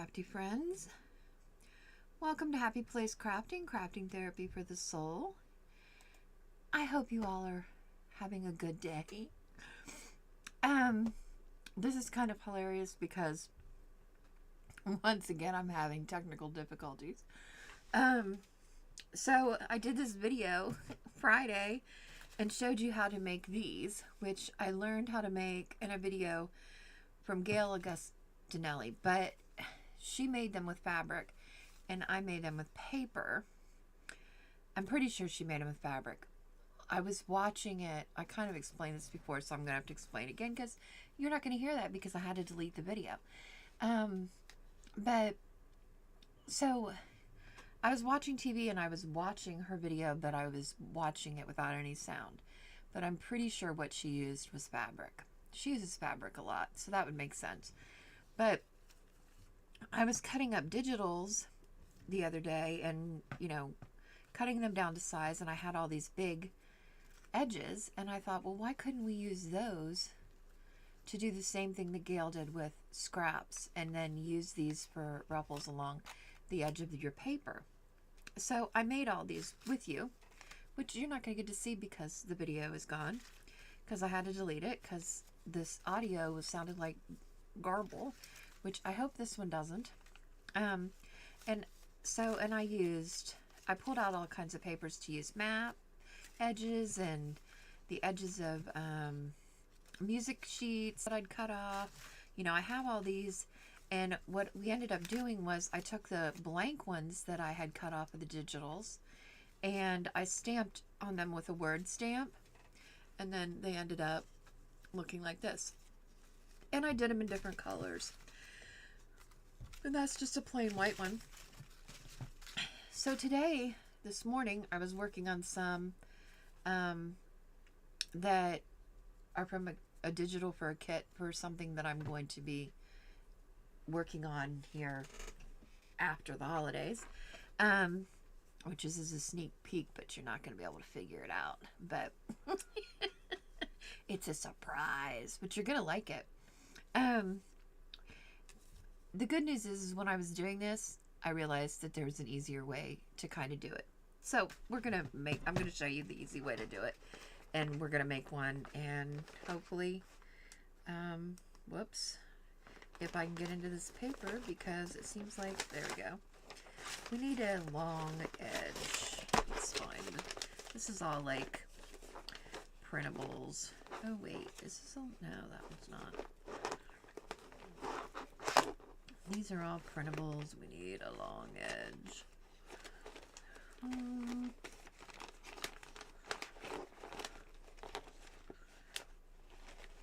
crafty friends. Welcome to Happy Place Crafting, crafting therapy for the soul. I hope you all are having a good day. This is kind of hilarious because once again I'm having technical difficulties. So I did this video Friday and showed you how to make these, which I learned how to make in a video from Gail Augustinelli, but she made them with fabric and I made them with paper. I'm pretty sure she made them with fabric. I was watching it. I kind of explained this before, so I'm going to have to explain it again because you're not going to hear that because I had to delete the video. But so I was watching TV and I was watching her video, but I was watching it without any sound. But I'm pretty sure what she used was fabric. She uses fabric a lot, so that would make sense. But I was cutting up digitals the other day and, cutting them down to size, and I had all these big edges, and I thought, well, why couldn't we use those to do the same thing that Gail did with scraps and then use these for ruffles along the edge of your paper? So I made all these with you, which you're not going to get to see because the video is gone, because I had to delete it because this audio sounded like garble, which I hope this one doesn't. And I pulled out all kinds of papers to use map edges and the edges of music sheets that I'd cut off. I have all these, and what we ended up doing was I took the blank ones that I had cut off of the digitals and I stamped on them with a word stamp, and then they ended up looking like this. And I did them in different colors. And that's just a plain white one. So today, this morning, I was working on some that are from a digital for a kit for something that I'm going to be working on here after the holidays, which is a sneak peek, but you're not going to be able to figure it out. But it's a surprise, but you're going to like it. The good news is when I was doing this, I realized that there was an easier way to kind of do it. So I'm going to show you the easy way to do it. And we're going to make one, and hopefully, whoops, if I can get into this paper, because it seems like, there we go. We need a long edge. Let's find, this is all like printables. Oh wait, is this all, no, that one's not. These are all printables. We need a long edge.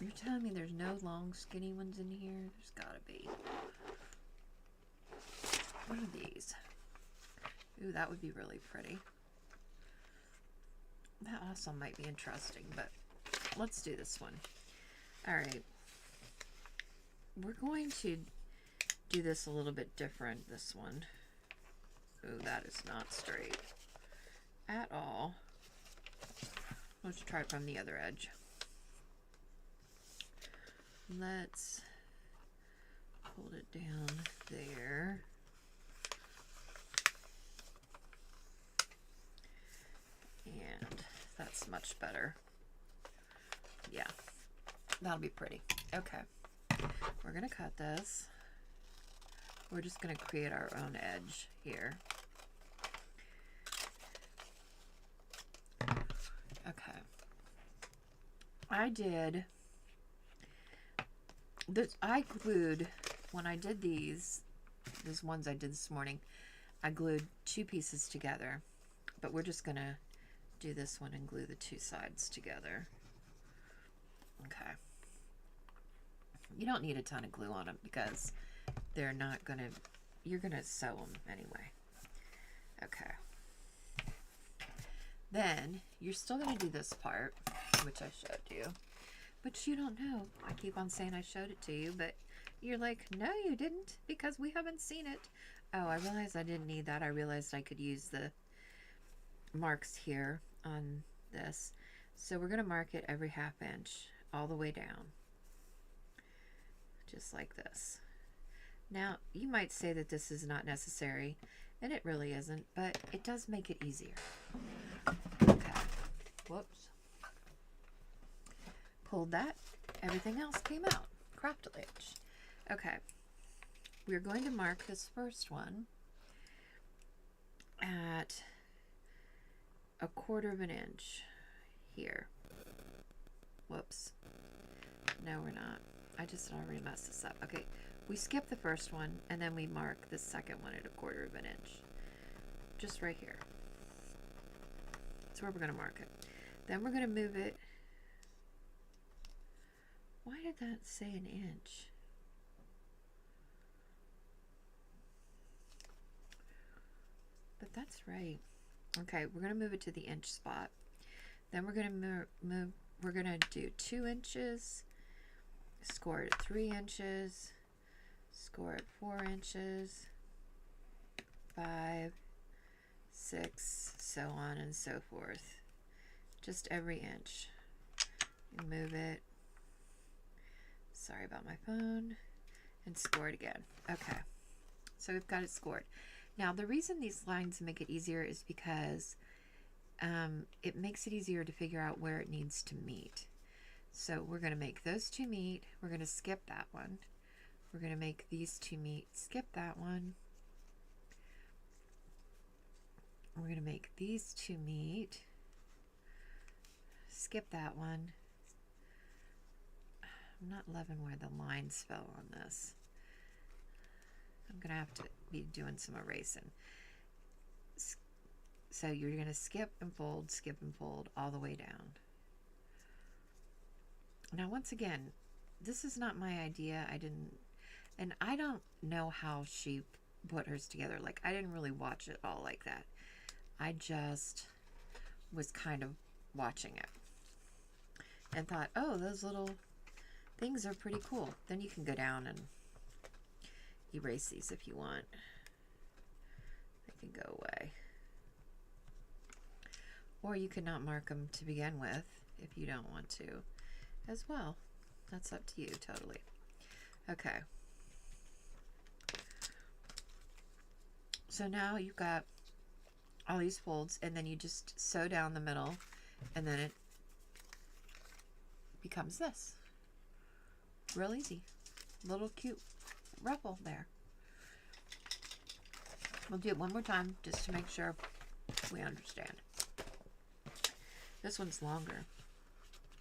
You're telling me there's no long skinny ones in here? There's gotta be. What are these? Ooh, that would be really pretty. That also might be interesting, but let's do this one. Alright. We're going to do this a little bit different, this one. Ooh, that is not straight at all. Let's try from the other edge. Let's hold it down there. And that's much better. Yeah, that'll be pretty. Okay, we're gonna cut this. We're just going to create our own edge here. Okay. I did this. I glued, when I did these ones I did this morning, I glued two pieces together. But we're just going to do this one and glue the two sides together. Okay. You don't need a ton of glue on them because they're not gonna, you're gonna sew them anyway. Okay. Then you're still gonna do this part, which I showed you, but you don't know. I keep on saying I showed it to you, but you're like, no, you didn't, because we haven't seen it. Oh, I realized I didn't need that. I realized I could use the marks here on this. So we're gonna mark it every ½ inch all the way down, just like this. Now, you might say that this is not necessary, and it really isn't, but it does make it easier. Okay. Whoops. Pulled that. Everything else came out. Craftledge. Okay. We're going to mark this first one at 1/4 inch here. Whoops. No, we're not. I just already messed this up. Okay. We skip the first one, and then we mark the second one at 1/4 inch. Just right here. That's where we're going to mark it. Then we're going to move it. Why did that say an inch? But that's right. Okay, we're going to move it to the inch spot. Then we're going to we're going to do 2 inches, score it at 3 inches, score at 4 inches, 5, 6, so on and so forth. Just every inch. You move it. Sorry about my phone. And score it again. Okay. So we've got it scored. Now, the reason these lines make it easier is because it makes it easier to figure out where it needs to meet. So we're going to make those two meet. We're going to skip that one. We're going to make these two meet. Skip that one. We're going to make these two meet. Skip that one. I'm not loving where the lines fell on this. I'm going to have to be doing some erasing. So you're going to skip and fold all the way down. Now, once again, this is not my idea. I don't know how she put hers together. Like, I didn't really watch it all like that. I just was kind of watching it and thought, oh, those little things are pretty cool. Then you can go down and erase these if you want. They can go away. Or you could not mark them to begin with if you don't want to as well. That's up to you totally. Okay. So now you've got all these folds, and then you just sew down the middle, and then it becomes this. Real easy. Little cute ruffle there. We'll do it one more time just to make sure we understand. This one's longer.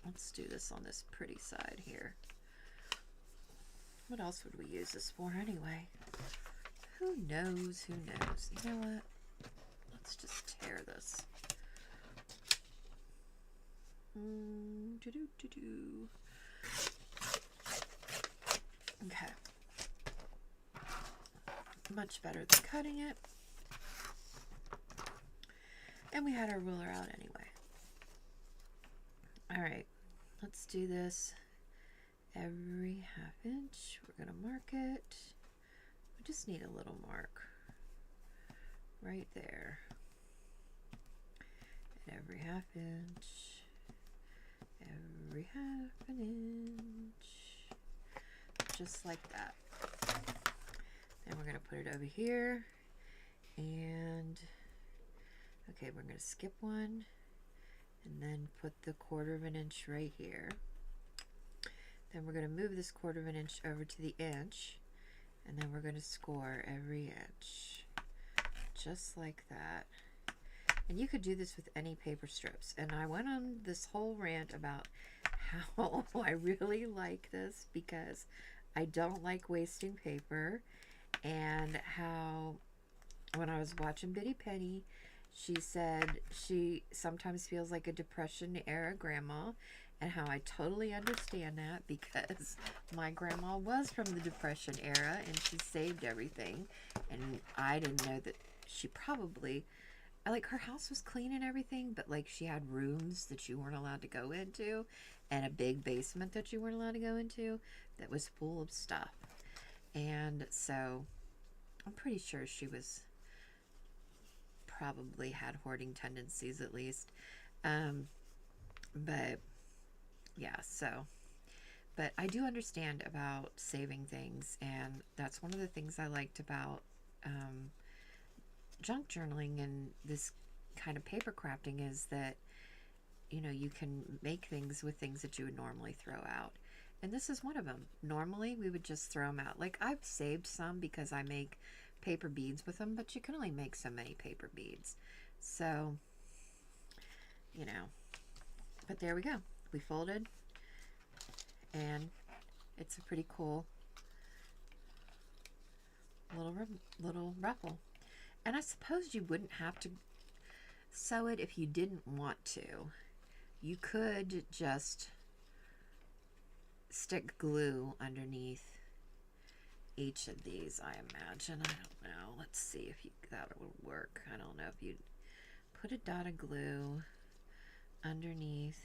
Let's do this on this pretty side here. What else would we use this for anyway? Who knows? Who knows? You know what? Let's just tear this. Okay. Much better than cutting it. And we had our ruler out anyway. All right, let's do this every 1/2 inch. We're gonna mark it. We just need a little mark right there. And every 1/2 inch, every 1/2 inch, just like that. Then we're gonna put it over here, and okay, we're gonna skip one, and then put the 1/4 inch right here. Then we're going to move this 1/4 inch over to the inch, and then we're going to score every inch, just like that. And you could do this with any paper strips. And I went on this whole rant about how I really like this because I don't like wasting paper, and how when I was watching Bitty Penny, she said she sometimes feels like a Depression-era grandma, and how I totally understand that because my grandma was from the Depression era and she saved everything. And I didn't know that she probably, like, her house was clean and everything, but like she had rooms that you weren't allowed to go into and a big basement that you weren't allowed to go into that was full of stuff. And so I'm pretty sure she was probably had hoarding tendencies at least. But yeah, so, But I do understand about saving things, and that's one of the things I liked about junk journaling and this kind of paper crafting is that, you know, you can make things with things that you would normally throw out. And this is one of them. Normally, we would just throw them out. Like, I've saved some because I make paper beads with them, but you can only make so many paper beads. So, you know, but there we go. We folded, and it's a pretty cool little ruffle. And I suppose you wouldn't have to sew it if you didn't want to. You could just stick glue underneath each of these, I imagine. I don't know. Let's see if that would work. I don't know if you'd put a dot of glue underneath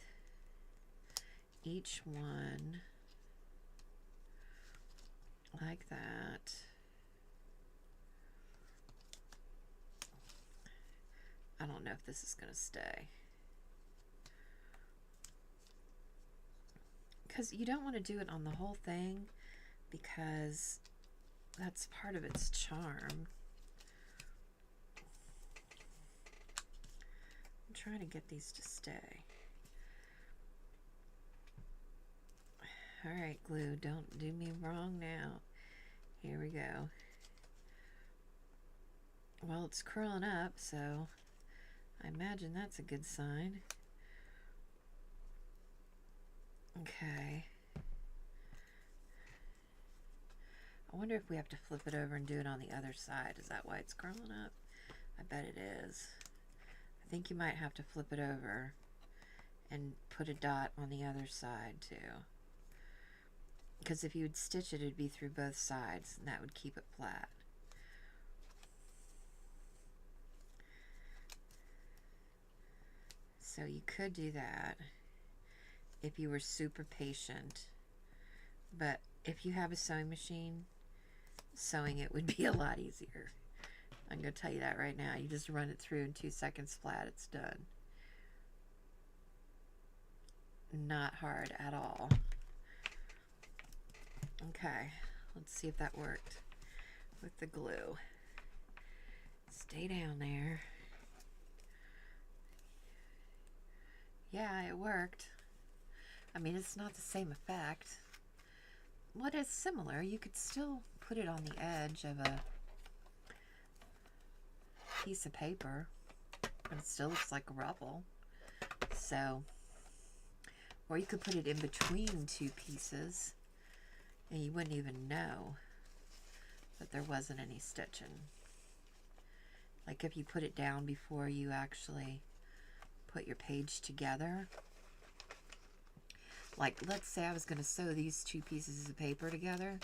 each one like that. I don't know if this is going to stay, because you don't want to do it on the whole thing, because that's part of its charm. I'm trying to get these to stay. All right, glue, don't do me wrong now. Here we go. Well, it's curling up, so I imagine that's a good sign. Okay. I wonder if we have to flip it over and do it on the other side. Is that why it's curling up? I bet it is. I think you might have to flip it over and put a dot on the other side too. Because if you would stitch it, it'd be through both sides, and that would keep it flat. So you could do that if you were super patient. But if you have a sewing machine, sewing it would be a lot easier. I'm going to tell you that right now. You just run it through in 2 seconds flat, it's done. Not hard at all. Okay, let's see if that worked with the glue. Stay down there. Yeah, it worked. I mean, it's not the same effect. What is similar, you could still put it on the edge of a piece of paper, and it still looks like a ruffle. So, or you could put it in between 2 pieces, and you wouldn't even know that there wasn't any stitching. Like if you put it down before you actually put your page together. Like, let's say I was going to sew these 2 pieces of paper together.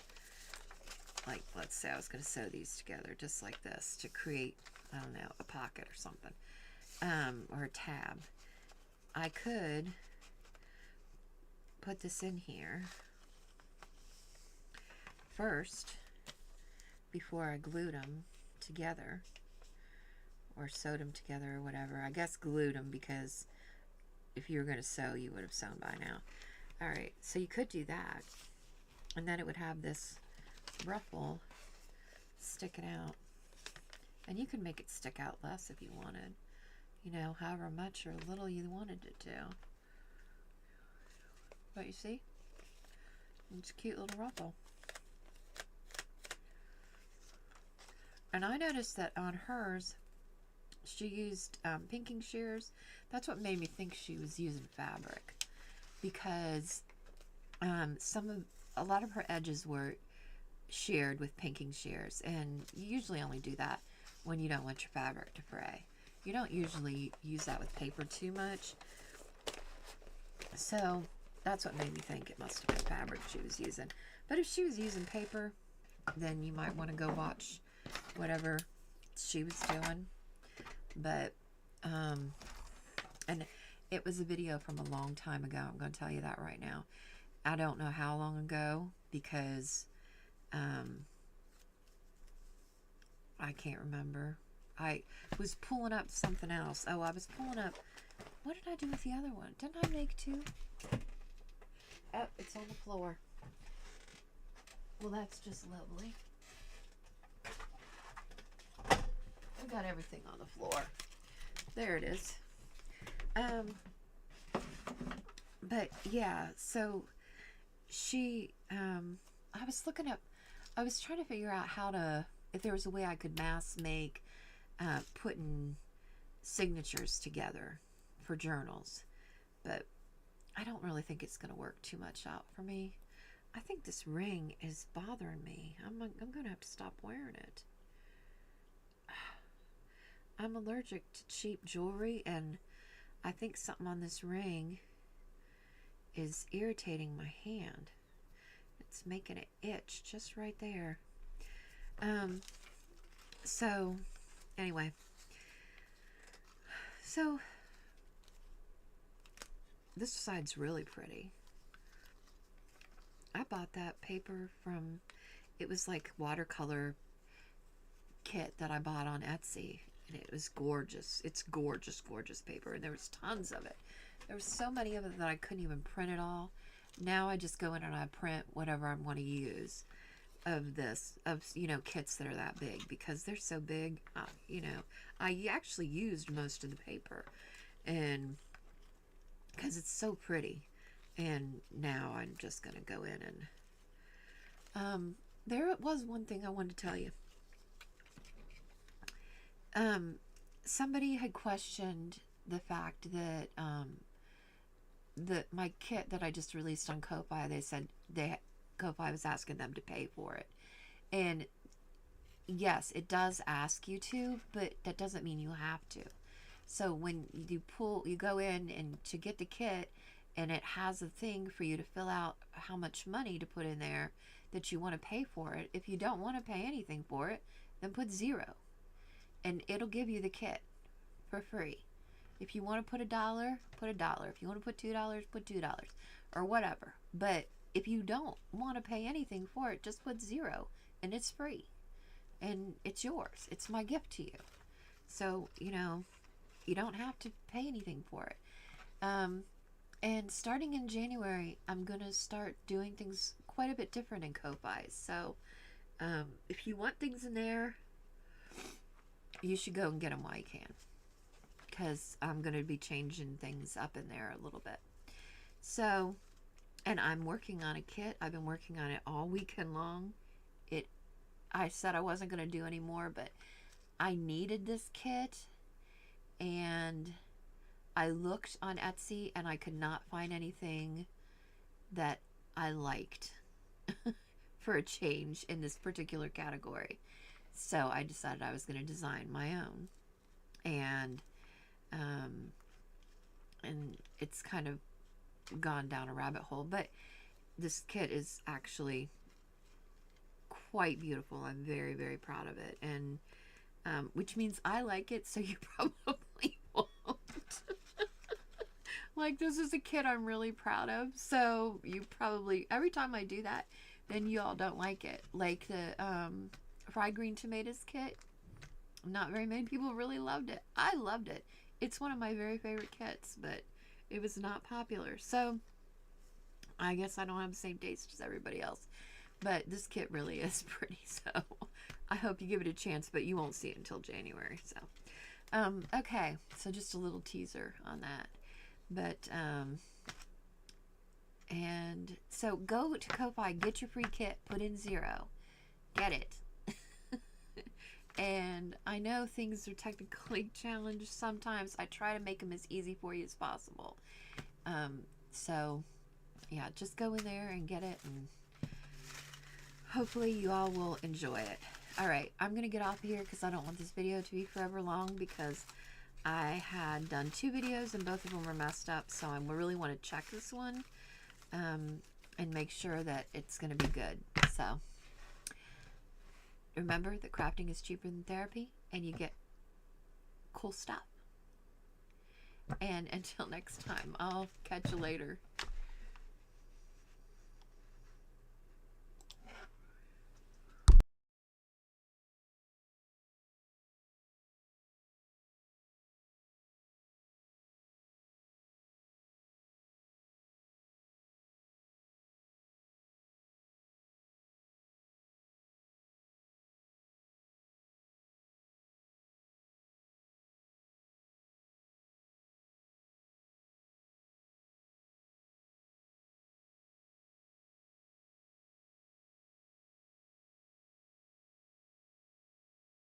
Like, let's say I was going to sew these together just like this to create, I don't know, a pocket or something, or a tab. I could put this in here first before I glued them together, or sewed them together, or whatever. I guess glued them, because if you were going to sew, you would have sewn by now. Alright, so you could do that, and then it would have this ruffle sticking out. And you could make it stick out less if you wanted. You know, however much or little you wanted it to. But you see? It's a cute little ruffle. And I noticed that on hers, she used pinking shears. That's what made me think she was using fabric, because a lot of her edges were sheared with pinking shears, and you usually only do that when you don't want your fabric to fray. You don't usually use that with paper too much. So that's what made me think it must have been fabric she was using. But if she was using paper, then you might want to go watch whatever she was doing. But and it was a video from a long time ago. I'm going to tell you that right now. I don't know how long ago, because I can't remember. I was pulling up something else. Oh, I was pulling up, what did I do with the other one? Didn't I make 2? Oh, it's on the floor. Well, that's just lovely. I've got everything on the floor. There it is. But yeah, so she, I was looking up, I was trying to figure out how to, if there was a way I could mass make, putting signatures together for journals, but I don't really think it's going to work too much out for me. I think this ring is bothering me. I'm going to have to stop wearing it. I'm allergic to cheap jewelry, and I think something on this ring is irritating my hand. It's making it itch just right there. So anyway, so this side's really pretty. I bought that paper from, it was like watercolor kit that I bought on Etsy, and it was gorgeous. It's gorgeous, gorgeous paper, and there was tons of it. There was so many of it that I couldn't even print it all. Now I just go in and I print whatever I want to use of this, of, you know, kits that are that big, because they're so big. You know, I actually used most of the paper, and because it's so pretty. And now I'm just going to go in and, there was one thing I wanted to tell you. Somebody had questioned the fact that, my kit that I just released on Ko-Fi, they said Ko-Fi was asking them to pay for it. And yes, it does ask you to, but that doesn't mean you have to. So when you go in and to get the kit, and it has a thing for you to fill out how much money to put in there that you want to pay for it. If you don't want to pay anything for it, then put 0. And it'll give you the kit for free. If you want to put $1, put $1. If you want to put $2, put $2. Or whatever. But if you don't want to pay anything for it, just put 0. And it's free. And it's yours. It's my gift to you. So, you know, you don't have to pay anything for it. And starting in January, I'm going to start doing things quite a bit different in Ko-Fi. So, if you want things in there, you should go and get them while you can. Because I'm going to be changing things up in there a little bit. So, and I'm working on a kit. I've been working on it all weekend long. I said I wasn't going to do any more, but I needed this kit. And I looked on Etsy and I could not find anything that I liked for a change in this particular category. So I decided I was going to design my own. And it's kind of gone down a rabbit hole. But this kit is actually quite beautiful. I'm very, very proud of it. And which means I like it, so you probably won't. Like, this is a kit I'm really proud of, so you probably, every time I do that, then you all don't like it. Like the fried green tomatoes kit, not very many people really loved it. I loved it. It's one of my very favorite kits, but it was not popular. So I guess I don't have the same taste as everybody else. But this kit really is pretty, so I hope you give it a chance, but you won't see it until January. So, okay, so just a little teaser on that. But, and so go to Ko-Fi, get your free kit, put in 0, get it. And I know things are technically challenged sometimes. I try to make them as easy for you as possible. So, yeah, just go in there and get it, and hopefully you all will enjoy it. Alright, I'm going to get off here because I don't want this video to be forever long, because I had done 2 videos and both of them were messed up, so I really want to check this one and make sure that it's going to be good. So, remember that crafting is cheaper than therapy, and you get cool stuff. And until next time, I'll catch you later.